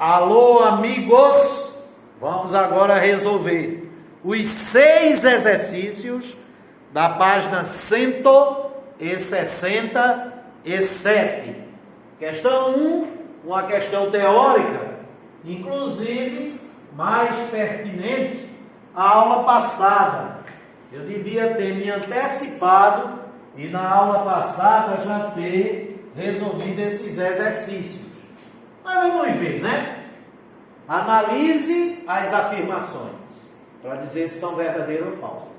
Alô, amigos! Vamos agora resolver os 6 exercícios da página 167. Questão 1, uma questão teórica, inclusive mais pertinente à aula passada. Eu devia ter me antecipado e na aula passada já ter resolvido esses exercícios. Mas vamos ver, né? Analise as afirmações para dizer se são verdadeiras ou falsas.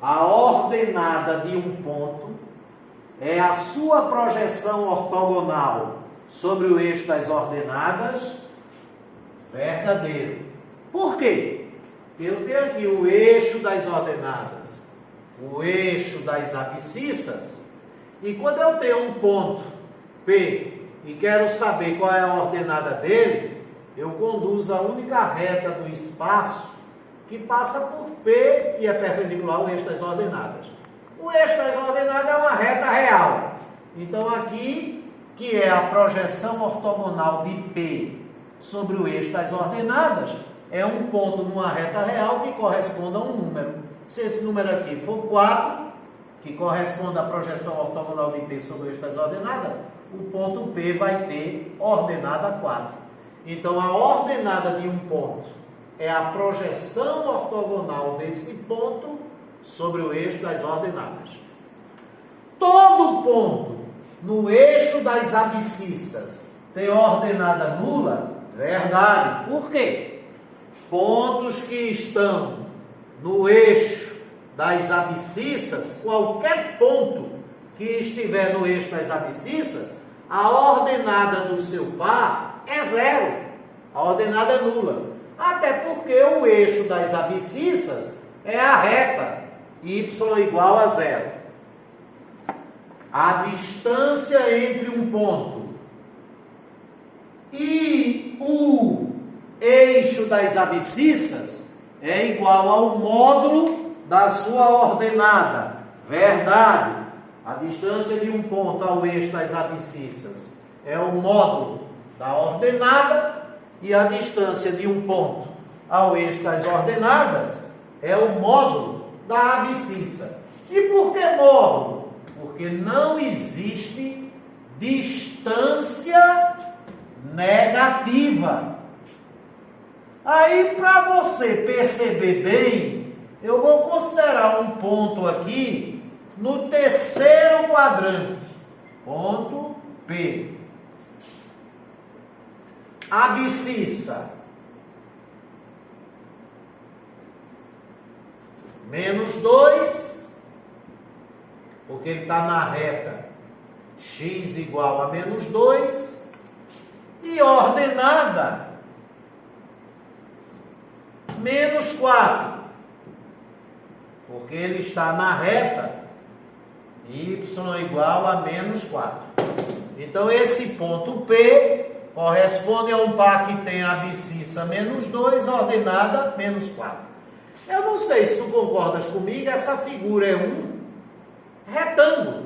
A ordenada de um ponto é a sua projeção ortogonal sobre o eixo das ordenadas. Verdadeiro. Por quê? Eu tenho aqui o eixo das ordenadas, o eixo das abscissas, e quando eu tenho um ponto P e quero saber qual é a ordenada dele, eu conduzo a única reta do espaço que passa por P e é perpendicular ao eixo das ordenadas. O eixo das ordenadas é uma reta real. Então aqui, que é a projeção ortogonal de P sobre o eixo das ordenadas, é um ponto numa reta real que corresponde a um número. Se esse número aqui for 4, que corresponde à projeção ortogonal de P sobre o eixo das ordenadas, o ponto P vai ter ordenada 4. Então, a ordenada de um ponto é a projeção ortogonal desse ponto sobre o eixo das ordenadas. Todo ponto no eixo das abscissas tem ordenada nula? Verdade. Por quê? Pontos que estão no eixo das abscissas, qualquer ponto que estiver no eixo das abscissas, a ordenada do seu par é 0. A ordenada é nula. Até porque o eixo das abscissas é a reta y igual a 0. A distância entre um ponto e o eixo das abscissas é igual ao módulo da sua ordenada. Verdade. A distância de um ponto ao eixo das abscissas é o módulo da ordenada e a distância de um ponto ao eixo das ordenadas é o módulo da abscissa. E por que módulo? Porque não existe distância negativa. Aí, para você perceber bem, eu vou considerar um ponto aqui no terceiro quadrante, ponto P. Abscissa, menos 2, porque ele está na reta x igual a menos 2, e ordenada, menos 4, porque ele está na reta y igual a menos 4. Então, esse ponto P corresponde a um par que tem a abscissa menos 2, ordenada menos 4. Eu não sei se tu concordas comigo, essa figura é um retângulo.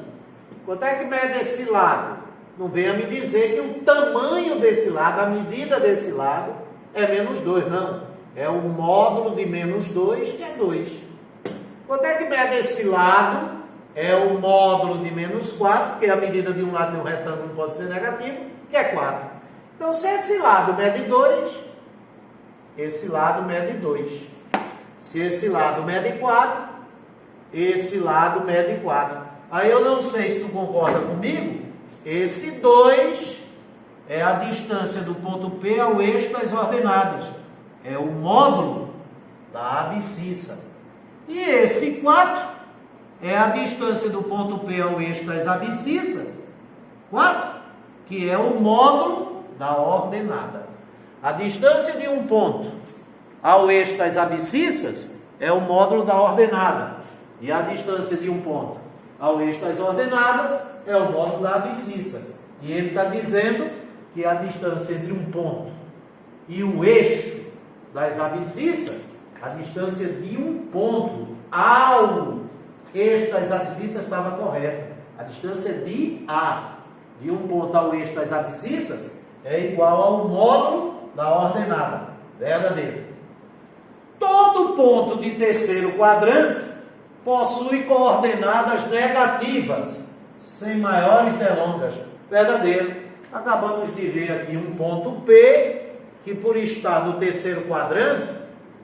Quanto é que mede esse lado? Não venha me dizer que o tamanho desse lado, a medida desse lado, é menos 2, não. É o módulo de menos 2, que é 2. Quanto é que mede esse lado? É o módulo de menos 4, porque a medida de um lado de um retângulo não pode ser negativo, que é 4. Então, se esse lado mede 2, esse lado mede 2. Se esse lado mede 4, esse lado mede 4. Aí eu não sei se tu concorda comigo, esse 2 é a distância do ponto P ao eixo das ordenadas. É o módulo da abscissa. E esse 4 é a distância do ponto P ao eixo das abscissas, 4, que é o módulo da ordenada. A distância de um ponto ao eixo das abscissas é o módulo da ordenada. E a distância de um ponto ao eixo das ordenadas é o módulo da abscissa. E ele está dizendo que a distância entre um ponto e o eixo das abscissas, a distância de um ponto ao eixo das abscissas estava correta. A distância de A, de um ponto ao eixo das abscissas, é igual ao módulo da ordenada. Verdadeiro. Todo ponto de terceiro quadrante possui coordenadas negativas, sem maiores delongas. Verdadeiro. Acabamos de ver aqui um ponto P, que por estar no terceiro quadrante,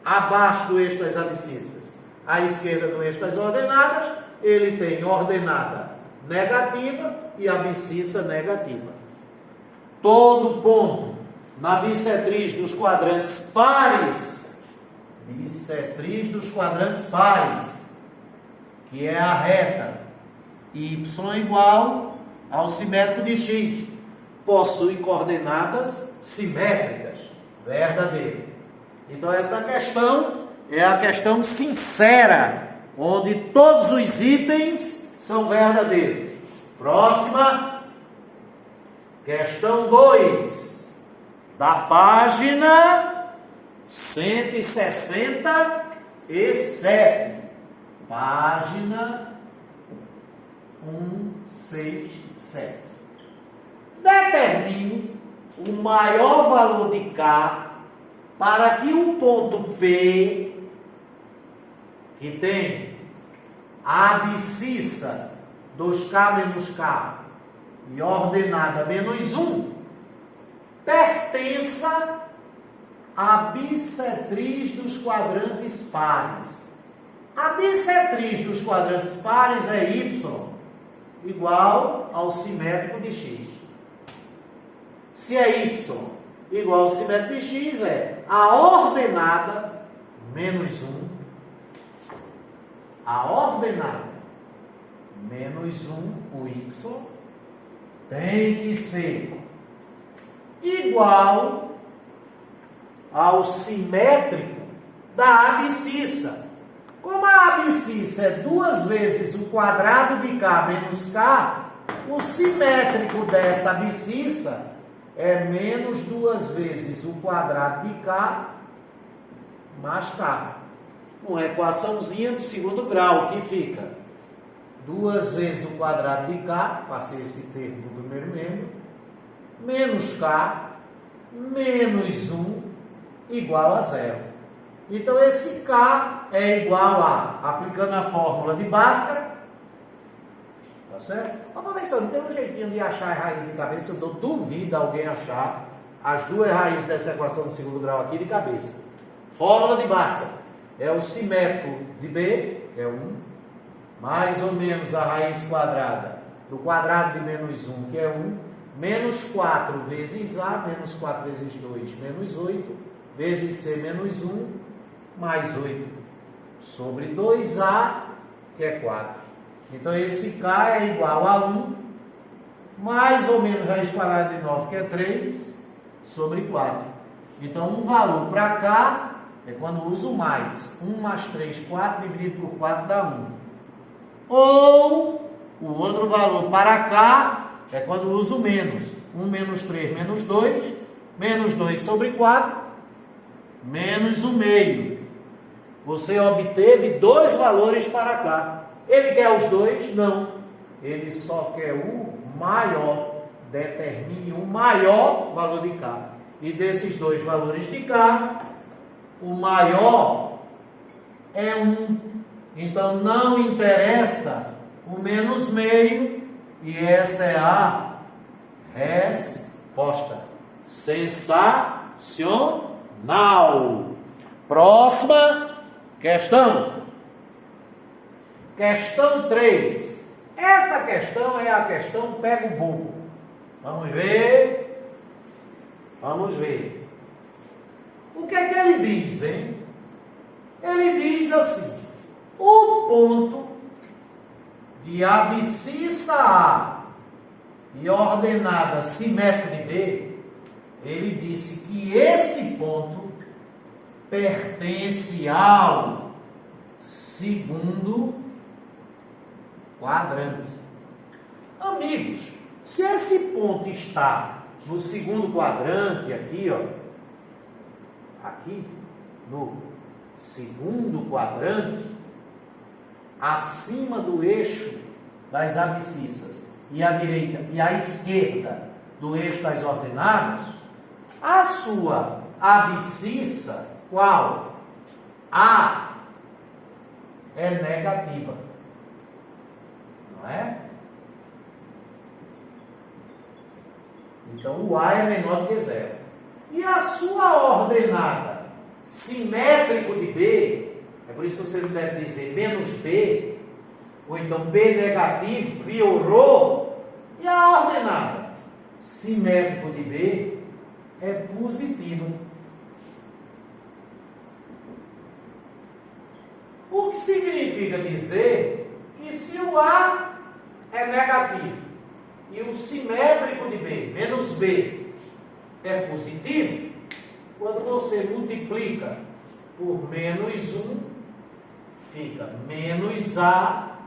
abaixo do eixo das abscissas, à esquerda do eixo das ordenadas, ele tem ordenada negativa e abscissa negativa. Todo ponto na bissetriz dos quadrantes pares, que é a reta y igual ao simétrico de x, possui coordenadas simétricas. Verdadeiro. Então essa questão é a questão sincera, onde todos os itens são verdadeiros. Próxima. Questão 2, da página 167. Página 167. Determine o maior valor de K para que o ponto P, que tem a abscissa 2K menos K e ordenada menos 1, pertença à bissetriz dos quadrantes pares. A bissetriz dos quadrantes pares é y igual ao simétrico de x. Se é y igual ao simétrico de x, é a ordenada menos 1. A ordenada menos 1, o y, tem que ser igual ao simétrico da abscissa. Como a abscissa é 2 vezes o quadrado de K menos K, o simétrico dessa abscissa é menos 2 vezes o quadrado de K mais K. Uma equaçãozinha de segundo grau, que fica 2 vezes o quadrado de K, passei esse termo do primeiro membro, menos K, menos 1, igual a 0. Então, esse K é igual a, aplicando a fórmula de Bhaskara, tá certo? Ô, professor, não tem um jeitinho de achar a raiz de cabeça? Eu duvido alguém achar as duas raízes dessa equação do segundo grau aqui de cabeça. Fórmula de Bhaskara é o simétrico de B, que é 1, mais ou menos a raiz quadrada do quadrado de menos 1, que é 1, menos 4 vezes A, menos 4 vezes 2, menos 8, vezes C, menos 1, mais 8, sobre 2A, que é 4. Então, esse K é igual a 1, mais ou menos raiz quadrada de 9, que é 3, sobre 4. Então, um valor para K é quando uso mais. 1 mais 3, 4, dividido por 4 dá 1. Ou, o outro valor para K é quando uso menos. 1 menos 3, menos 2. Menos 2 sobre 4, menos 1 meio. Você obteve 2 valores para K. Ele quer os 2? Não. Ele só quer o maior. Determine o maior valor de K. E desses 2 valores de K, o maior é 1. Então, não interessa o menos meio. E essa é a resposta. Sensacional. Próxima questão. Questão 3. Essa questão é a questão pega o bobo. Vamos ver. Vamos ver. O que é que ele diz, hein? Ele diz assim: o ponto de abscissa A e ordenada simétrica de B, ele disse que esse ponto pertence ao segundo quadrante. Amigos, se esse ponto está no segundo quadrante, aqui, ó, aqui, no segundo quadrante, acima do eixo das abscissas e à direita e à esquerda do eixo das ordenadas, a sua abscissa, qual? A é negativa, não é? Então, o A é menor do que zero. E a sua ordenada simétrico de B, é por isso que você deve dizer menos B, ou então B negativo, piorou, e a ordenada simétrico de B é positivo. O que significa dizer que se o A é negativo e o simétrico de B, menos B, é positivo, quando você multiplica por menos 1, fica menos A,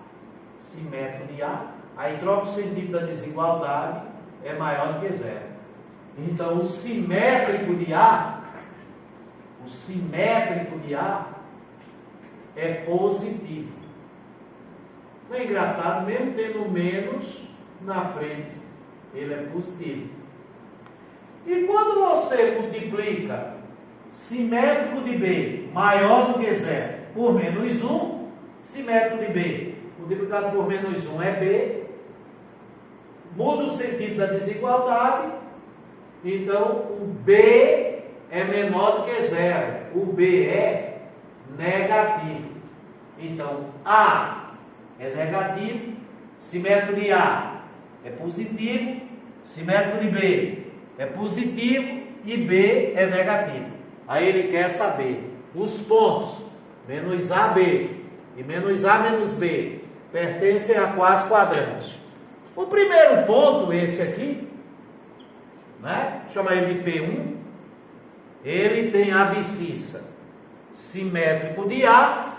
simétrico de A, aí troca o sentido da desigualdade, é maior do que zero. Então, o simétrico de A é positivo. Não é engraçado? Mesmo tendo menos na frente, ele é positivo. E quando você multiplica simétrico de B maior do que zero por menos 1, simétrico de B multiplicado por menos 1 é B, muda o sentido da desigualdade, então o B é menor do que zero, o B é negativo. Então, A é negativo, simétrico de A é positivo, simétrico de B é positivo e B é negativo. Aí ele quer saber os pontos menos AB e menos A menos B pertencem a quais quadrantes. O primeiro ponto, esse aqui, né? Chama ele de P1, ele tem abscissa simétrico de A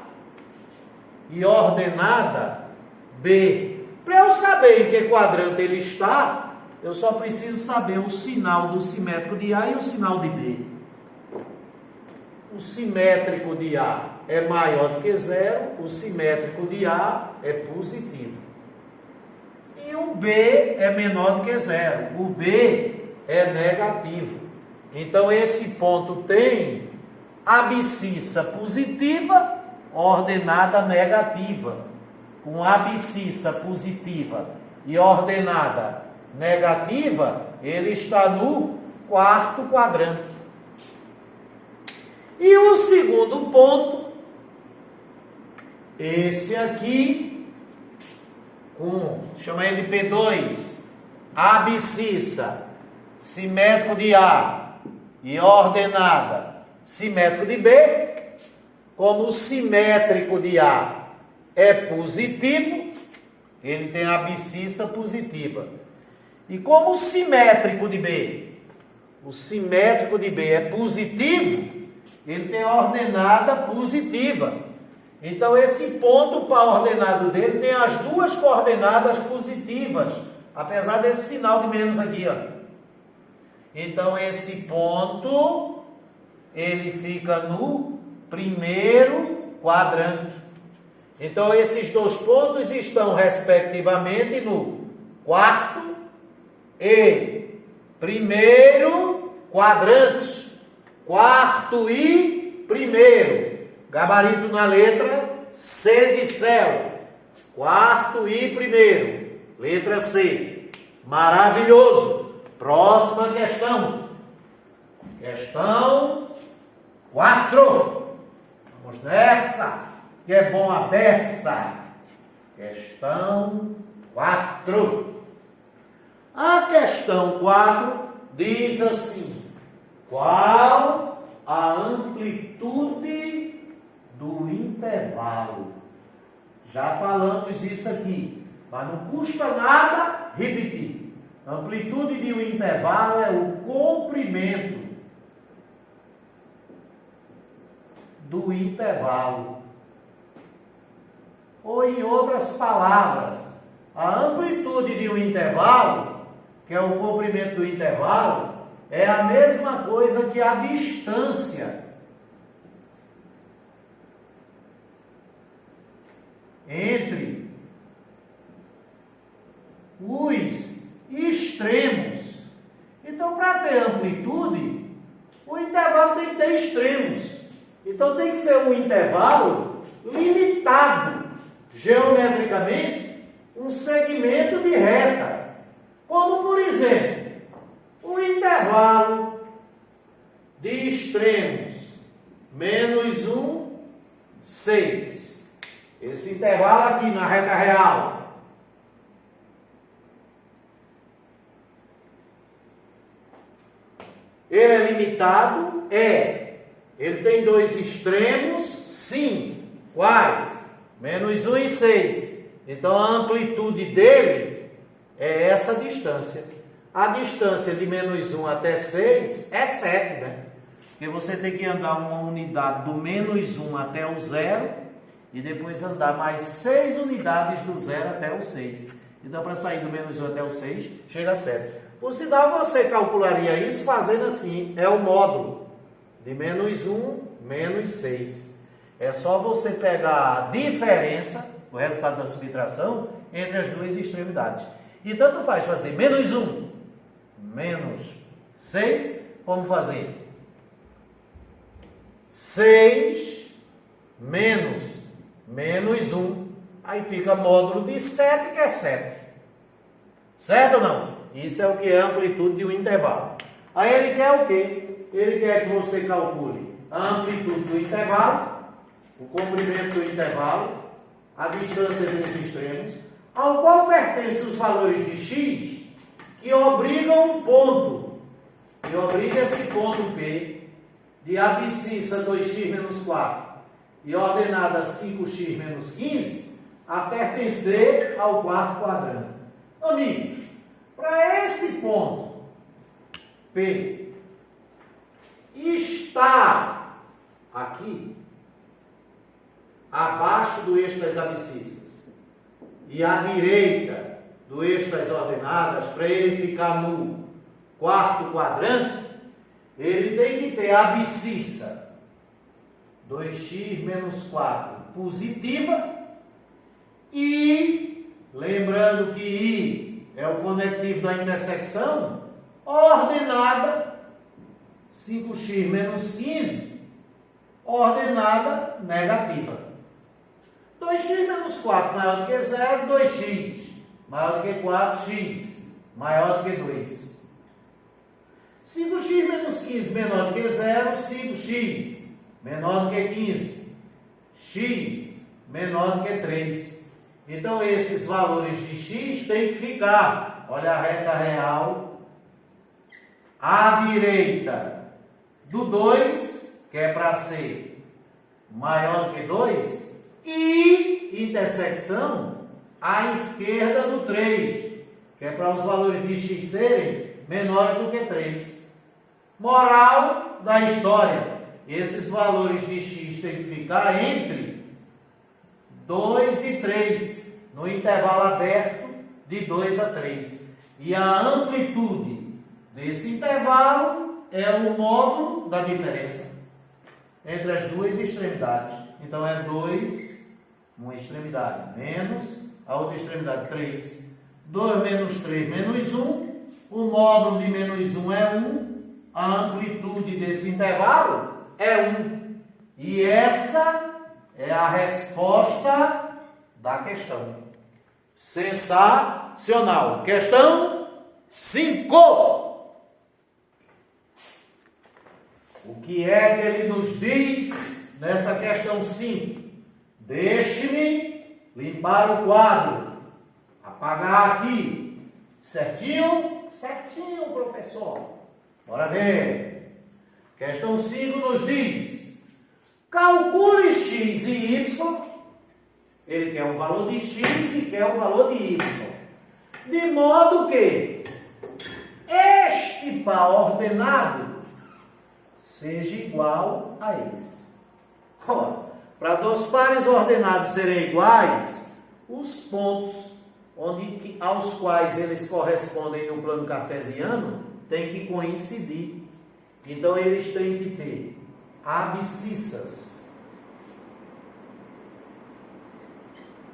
e ordenada B. Para eu saber em que quadrante ele está, eu só preciso saber o sinal do simétrico de A e o sinal de B. O simétrico de A é maior do que zero, o simétrico de A é positivo. E o B é menor do que zero, o B é negativo. Então, esse ponto tem abscissa positiva, ordenada negativa. Com abscissa positiva e ordenada negativa, ele está no quarto quadrante. E o segundo ponto, esse aqui, chama ele de P2, abscissa simétrico de A e ordenada simétrico de B, como o simétrico de A é positivo, ele tem a abscissa positiva. E como o simétrico de B é positivo, ele tem a ordenada positiva. Então, esse ponto para ordenado dele tem as duas coordenadas positivas, apesar desse sinal de menos aqui, ó. Então, esse ponto, ele fica no primeiro quadrante. Então, esses dois pontos estão, respectivamente, no quarto e primeiro quadrantes. Quarto e primeiro. Gabarito na letra C de céu. Quarto e primeiro. Letra C. Maravilhoso. Próxima questão. Questão 4. Vamos nessa, que é bom a beça. Questão 4. A questão 4 diz assim: qual a amplitude do intervalo? Já falamos isso aqui, mas não custa nada repetir. A amplitude de um intervalo é o comprimento do intervalo. Ou, em outras palavras, a amplitude de um intervalo, que é o comprimento do intervalo, é a mesma coisa que a distância entre os extremos. Então, para ter amplitude, O intervalo tem que ter extremos. Então tem que ser um intervalo limitado, geometricamente, um segmento de reta. Como, por exemplo, o intervalo de extremos -1, 6. Esse intervalo aqui na reta real. Ele é limitado? Ele tem dois extremos? Sim. Quais? -1 e 6. Então a amplitude dele é essa distância. A distância de -1 até 6 é 7, né? Porque você tem que andar uma unidade do -1 até o 0 e depois andar mais 6 unidades do 0 até o 6. Então, para sair do -1 até o 6, chega a 7. Por sinal, você calcularia isso fazendo assim, é o módulo de -1 menos 6. É só você pegar a diferença, o resultado da subtração, entre as duas extremidades. E tanto faz fazer -1 menos 6, como fazer 6 menos -1, aí fica módulo de 7, que é 7. Certo ou não? Isso é o que é a amplitude de um intervalo. Aí ele quer o quê? Ele quer que você calcule a amplitude do intervalo, o comprimento do intervalo, a distância dos extremos, ao qual pertencem os valores de x que obrigam um ponto, que obriga esse ponto P de abscissa 2x menos 4 e ordenada 5x menos 15 a pertencer ao quarto quadrante. Amigos, para esse ponto P estar aqui abaixo do eixo das abscissas e à direita do eixo das ordenadas, para ele ficar no quarto quadrante, ele tem que ter a abscissa 2x menos 4 positiva e, lembrando que I é o conectivo da intersecção, ordenada 5x menos 15, ordenada negativa. 2x menos 4 maior do que 0, 2x. Maior do que 4x. Maior do que 2. 5x menos 15 menor do que 0, 5x. Menor do que 15. X menor do que 3. Então, esses valores de x têm que ficar. Olha a reta real. À direita do 2, que é para ser maior do que 2. E intersecção à esquerda do 3, que é para os valores de x serem menores do que 3. Moral da história: esses valores de x têm que ficar entre 2 e 3, no intervalo aberto de 2 a 3. E a amplitude desse intervalo é o módulo da diferença entre as duas extremidades. Então é 2, uma extremidade, menos a outra extremidade, 3. 2 menos 3 menos 1. O módulo de menos 1 é 1. A amplitude desse intervalo é 1. E essa é a resposta da questão. Sensacional. Questão 5. O que é que ele nos diz nessa questão 5? Deixe-me limpar o quadro. Apagar aqui. Certinho? Certinho, professor. Bora ver. Questão 5 nos diz: calcule x e y. Ele quer o valor de x e quer o valor de y. De modo que este par ordenado seja igual a esse. Ora, para dois pares ordenados serem iguais, os pontos aos quais eles correspondem no plano cartesiano têm que coincidir. Então, eles têm que ter abscissas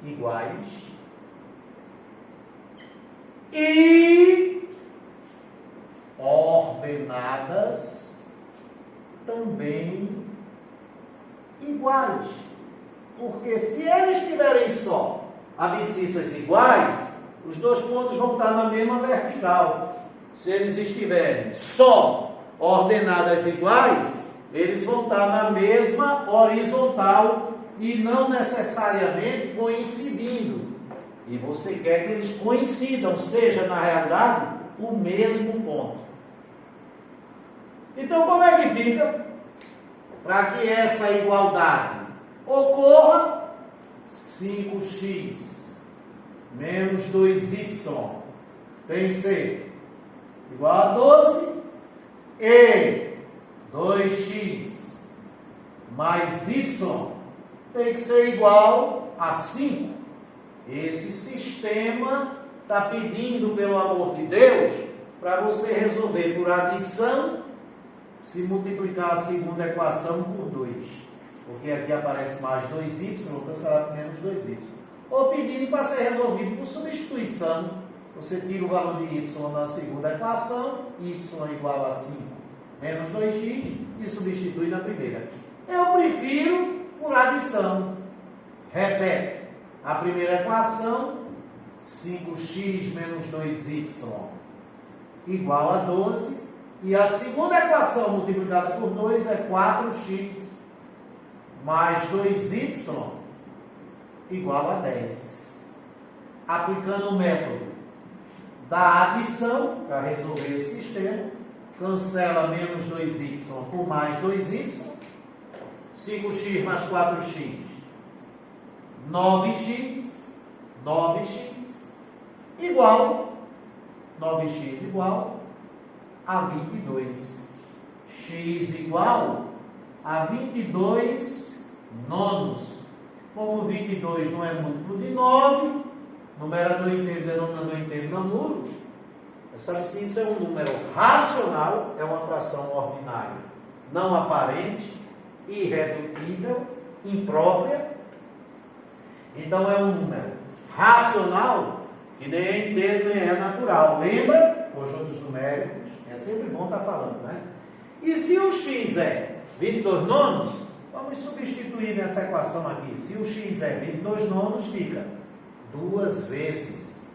iguais e ordenadas também iguais. Porque se eles tiverem só abscissas iguais, os dois pontos vão estar na mesma vertical. Se eles estiverem só ordenadas iguais, eles vão estar na mesma horizontal e não necessariamente coincidindo. E você quer que eles coincidam, seja na realidade o mesmo ponto. Então, como é que fica? Para que essa igualdade ocorra, 5x menos 2y tem que ser igual a 12 e 2x mais y tem que ser igual a 5. Esse sistema está pedindo, pelo amor de Deus, para você resolver por adição, se multiplicar a segunda equação por 2. Porque aqui aparece mais 2y, vou cancelar por menos 2y. Ou pedindo para ser resolvido por substituição. Você tira o valor de y na segunda equação, y igual a 5 menos 2x, e substitui na primeira. Eu prefiro por adição. Repete. A primeira equação, 5x menos 2y igual a 12. E a segunda equação multiplicada por 2 é 4x mais 2y igual a 10. Aplicando o método da adição, para resolver esse sistema, cancela menos 2y por mais 2y, 5x mais 4x, 9x igual, 9x igual a 22. X igual a 22 nonos. Como 22 não é múltiplo de 9, numerador inteiro, denominador inteiro não nulo, sabe se isso é um número racional, é uma fração ordinária, não aparente, irredutível, imprópria. Então é um número racional, que nem é inteiro nem é natural. Lembra? Conjuntos numéricos, é sempre bom estar falando, né? E se o x é 22 nonos, vamos substituir nessa equação aqui. Se o x é 22 nonos, fica 2 vezes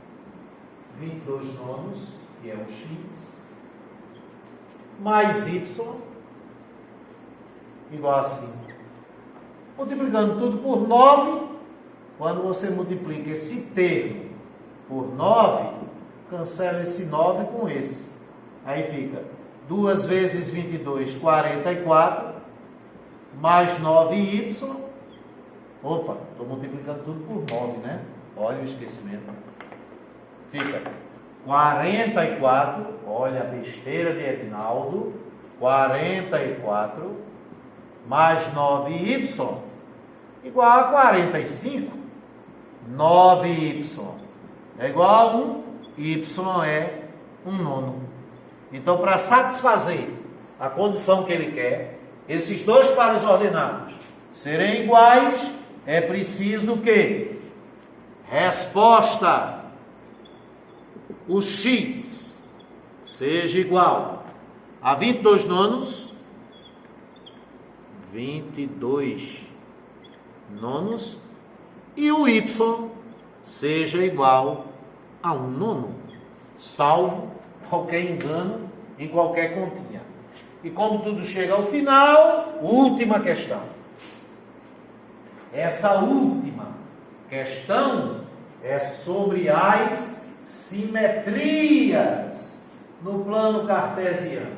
22 nonos, que é o x, mais y, igual a 5. Multiplicando tudo por 9, quando você multiplica esse termo por 9, cancela esse 9 com esse. Aí fica 2 vezes 22, 44, mais 9y. Opa, estou multiplicando tudo por 9, né? Olha o esquecimento. Fica 44, olha a besteira de Edinaldo, 44, mais 9y, igual a 45. 9y é igual a 1, y é 1 nono. Então, para satisfazer a condição que ele quer, esses dois pares ordenados serem iguais, é preciso que resposta, o x seja igual a 22 nonos, 22 nonos, e o y seja igual a 1 nono, salvo qualquer engano em qualquer continha. E como tudo chega ao final, última questão. Essa última questão é sobre as simetrias no plano cartesiano.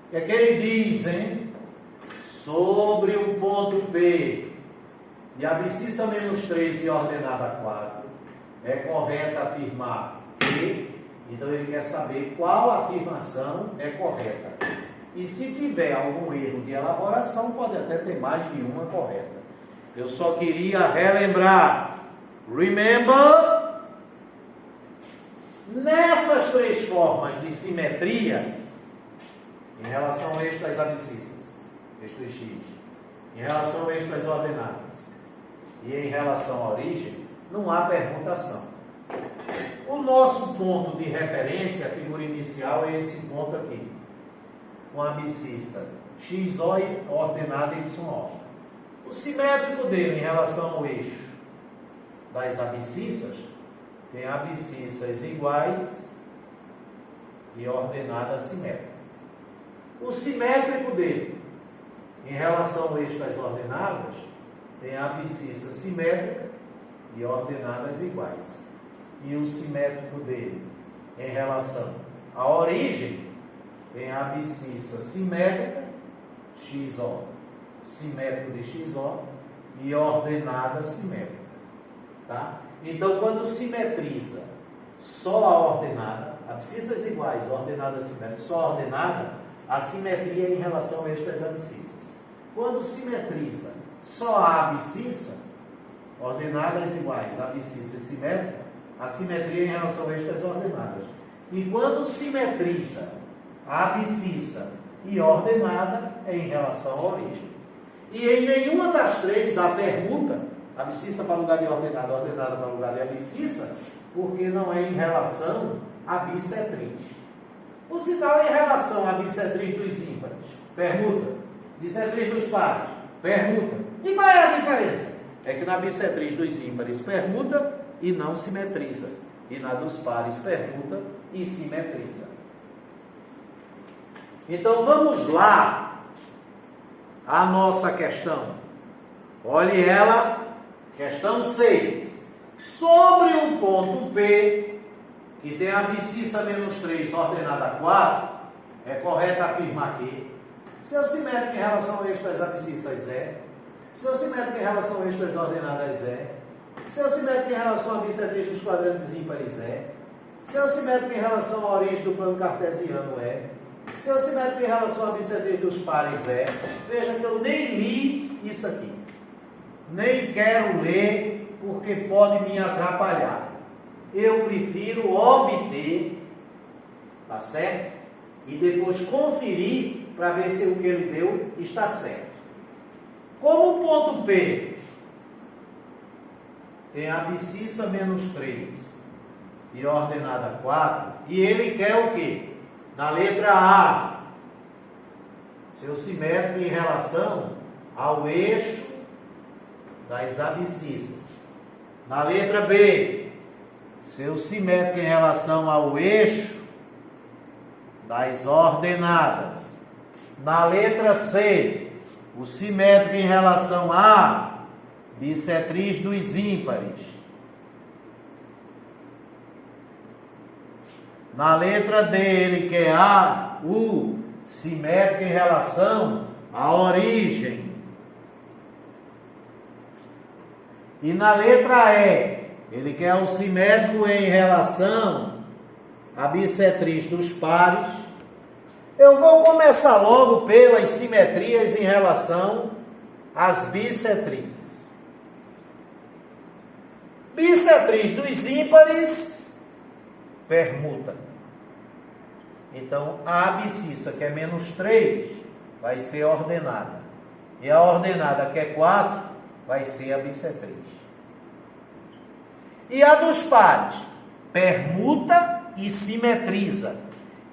O que é que ele diz, hein? Sobre o ponto P de abscissa menos 3 e ordenada 4, é correto afirmar P. Então ele quer saber qual afirmação é correta. E se tiver algum erro de elaboração, pode até ter mais de uma correta. Eu só queria relembrar. Remember? Nessas três formas de simetria, em relação ao eixo das abscissas, eixo do x, em relação ao eixo das ordenadas e em relação à origem, não há permutação. O nosso ponto de referência, a figura inicial, é esse ponto aqui, com a abscissa XO ordenada YO. O simétrico dele em relação ao eixo das abscissas, tem abscissas iguais e ordenada simétrica. O simétrico dele em relação ao eixo das ordenadas, tem abscissa simétrica e ordenadas iguais. E o simétrico dele em relação à origem, tem abscissa simétrica, XO, simétrico de XO, e ordenada simétrica. Tá? Então, quando simetriza só a ordenada, abscissas iguais, ordenada simétrica, só a ordenada, a simetria é em relação ao eixo das abscissas. Quando simetriza só a abscissa, ordenadas iguais, abscissa simétrica, a simetria é em relação ao eixo das ordenadas. E quando simetriza a abscissa e ordenada, é em relação à origem. E em nenhuma das três há permuta, abscissa para o lugar de ordenada, ordenada para o lugar de abscissa, porque não é em relação à bissetriz. O sinal é em relação à bissetriz dos ímpares, permuta. Bissetriz dos pares, permuta. E qual é a diferença? É que na bissetriz dos ímpares permuta e não simetriza. E na dos pares permuta e simetriza. Então vamos lá a nossa questão. Olhe ela, questão 6. Sobre o ponto P, que tem a abscissa menos 3 ordenada a 4, é correto afirmar que seu simétrico em relação ao eixo das abscissas é, seu simétrico em relação ao eixo das ordenadas é, seu simétrico em relação à bissetriz dos quadrantes ímpares é, seu simétrico em relação à origem do plano cartesiano é, seu simétrico em relação à bissetriz dos pares é. Veja que eu nem li isso aqui. Nem quero ler, porque pode me atrapalhar. Eu prefiro obter, tá certo? E depois conferir para ver se o que ele deu está certo. Como o ponto P tem abscissa menos 3 e ordenada 4, e ele quer o quê? Na letra A, seu simétrico em relação ao eixo das abscissas. Na letra B, seu simétrico em relação ao eixo das ordenadas. Na letra C, o simétrico em relação à bissetriz dos ímpares. Na letra D, ele quer o simétrico em relação à origem. E na letra E, ele quer o simétrico em relação à bissetriz dos pares. Eu vou começar logo pelas simetrias em relação às bissetrizes. Bissetriz dos ímpares, permuta. Então, a abscissa, que é menos 3, vai ser ordenada. E a ordenada, que é 4, vai ser a bissetriz. E a dos pares, permuta e simetriza.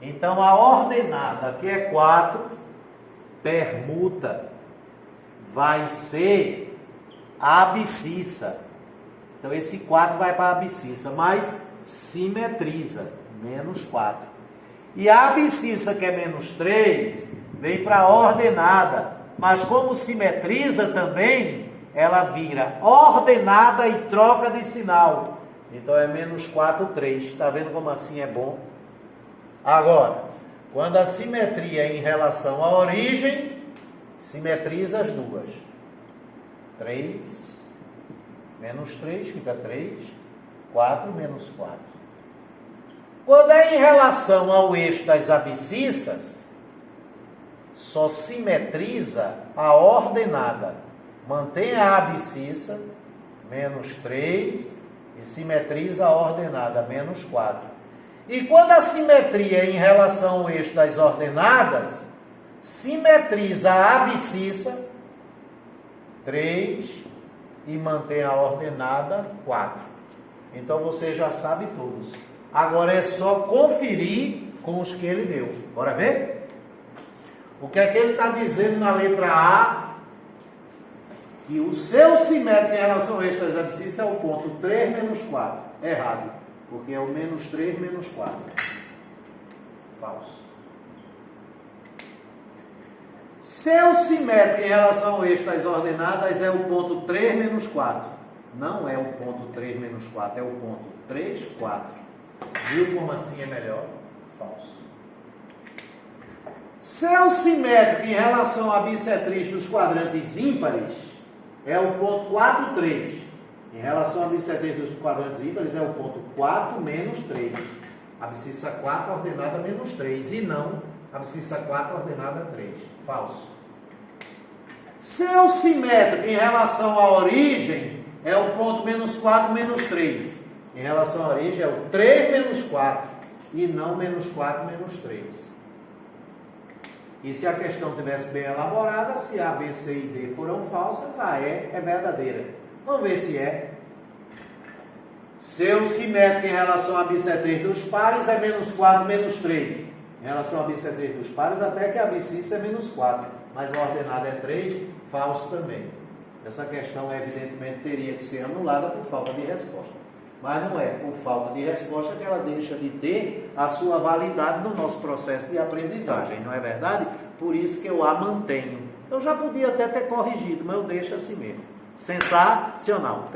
Então, a ordenada, que é 4, permuta, vai ser a abscissa. Então, esse 4 vai para a abscissa, mas simetriza, menos 4. E a abscissa, que é menos 3, vem para a ordenada, mas como simetriza também, ela vira ordenada e troca de sinal. Então, é menos 4, 3. Está vendo como assim é bom? Agora, quando a simetria é em relação à origem, simetriza as duas. 3, menos 3 fica 3, 4 menos 4. Quando é em relação ao eixo das abscissas, só simetriza a ordenada. Mantém a abscissa, menos 3, e simetriza a ordenada, menos 4. E quando a simetria é em relação ao eixo das ordenadas, simetriza a abscissa, 3, e mantém a ordenada, 4. Então, você já sabe todos. Agora é só conferir com os que ele deu. Bora ver? O que é que ele está dizendo na letra A? Que o seu simétrico em relação a esta abscissa é o ponto 3 menos 4. Errado, porque é o menos 3 menos 4. Falso. Seu simétrico em relação a estas ordenadas é o ponto 3 menos 4. Não é o ponto 3 menos 4, é o ponto 3, 4. Viu como assim é melhor? Falso. Seu simétrico em relação à bissetriz dos quadrantes ímpares é o ponto 4, 3. Em relação à bissetriz dos quadrantes ímpares é o ponto 4 menos 3. Abscissa 4 ordenada menos 3. E não abscissa 4 ordenada 3. Falso. Seu simétrico em relação à origem é o ponto menos 4 menos 3. Em relação à origem é o 3 menos 4. E não menos 4 menos 3. E se a questão tivesse bem elaborada, se A, B, C e D foram falsas, a E é verdadeira. Vamos ver se é. Seu simétrico em relação à bissetriz dos pares é menos 4 menos 3. Em relação à bissetriz dos pares, até que a abscissa é menos 4. Mas a ordenada é 3, falso também. Essa questão, evidentemente, teria que ser anulada por falta de resposta. Mas não é por falta de resposta que ela deixa de ter a sua validade no nosso processo de aprendizagem, não é verdade? Por isso que eu a mantenho. Eu já podia até ter corrigido, mas eu deixo assim mesmo. Sensacional.